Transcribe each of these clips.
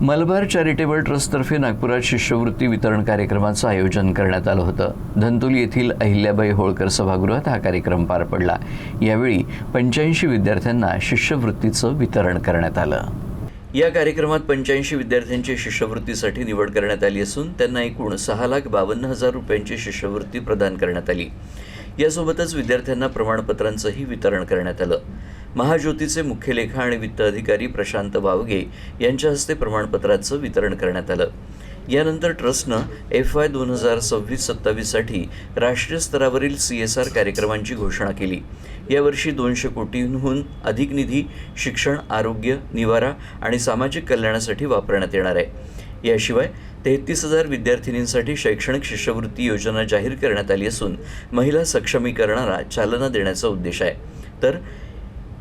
Malabar charitable ट्रस्टतर्फे नागपुरात शिष्यवृत्ती वितरण कार्यक्रमाचं आयोजन करण्यात आलं होतं। धंतोली येथील अहिल्याबाई होळकर सभागृहात हा कार्यक्रम पार पडला। यावेळी 85 विद्यार्थ्यांना शिष्यवृत्तीचं वितरण करण्यात आलं। या कार्यक्रमात 85 विद्यार्थ्यांची शिष्यवृत्तीसाठी निवड करण्यात आली असून त्यांना एकूण 6,52,000 रुपयांची शिष्यवृत्ती प्रदान करण्यात आली। यासोबतच विद्यार्थ्यांना प्रमाणपत्रांचंही वितरण करण्यात आलं। महाज्योतीचे मुख्य लेखा आणि वित्त अधिकारी प्रशांत वावगे यांच्या हस्ते प्रमाणपत्राचं वितरण करण्यात आलं। यानंतर ट्रस्टनं FY 2026-27 साठी राष्ट्रीय स्तरावरील CSR कार्यक्रमांची घोषणा केली। यावर्षी 200 कोटींहून अधिक निधी शिक्षण, आरोग्य, निवारा आणि सामाजिक कल्याणासाठी वापरण्यात येणार आहे। याशिवाय 33,000 विद्यार्थिनींसाठी शैक्षणिक शिष्यवृत्ती योजना जाहीर करण्यात आली असून महिला सक्षमीकरणाला चालना देण्याचा उद्देश आहे। तर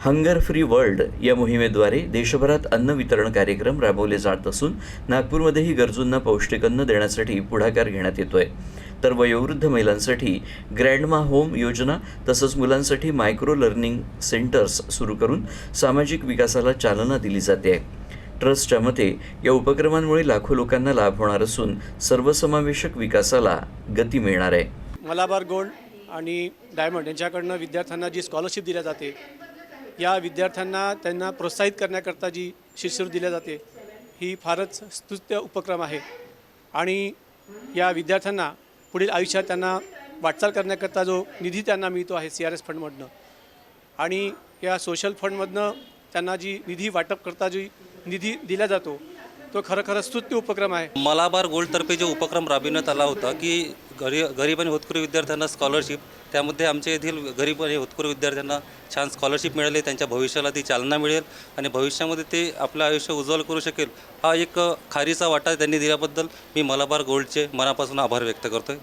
हंगर फ्री वर्ल्ड या मोहिमेद्वारे देशभरात अन्न वितरण कार्यक्रम राबवले जात असून नागपूरमध्येही गरजूंना पौष्टिक अन्न देण्यासाठी पुढाकार घेण्यात येतोय। तर वयोवृद्ध महिलांसाठी ग्रँडमा होम योजना तसंच मुलांसाठी मायक्रो लर्निंग सेंटर्स सुरू करून सामाजिक विकासाला चालना दिली जाते। ट्रस्टच्या मते या उपक्रमांमुळे लाखो लोकांना लाभ होणार असून सर्वसमावेशक विकासाला गती मिळणार आहे। मलाबार गोल्ड आणि डायमंड यांच्याकडनं विद्यार्थ्यांना जी स्कॉलरशिप दिली जाते, या विद्यार्थ्यांना त्यांना प्रोत्साहित करण्याकरता जी शिष्यवृत्ती दिली जाते ही फारच स्तुत्य उपक्रम आहे आणि या विद्यार्थ्यांना पुढील आयुष्यात त्यांना वाटचाल करण्याकरता जो निधी त्यांना मिळतो आहे CRS फंडमधनं आणि या सोशल फंडमधनं त्यांना जी निधी वाटप करता जी निधी दिला जातो तो खरं स्तुत्य उपक्रम आहे। मलाबार गोल्डतर्फे जो उपक्रम राबविण्यात आला होता की गरीब आणि होतकरू विद्यार्थ्यांना स्कॉलरशिप, त्यामध्ये आमच्या येथील गरीब आणि होतकरू विद्यार्थ्यांना छान स्कॉलरशिप मिळाली, त्यांच्या भविष्याला ती चालना मिळेल आणि भविष्यामध्ये ते आपलं आयुष्य उज्ज्वल करू शकेल, हा एक खारीचा वाटा त्यांनी दिल्याबद्दल मी मलाबार गोल्डचे मनापासून आभार व्यक्त करतोय।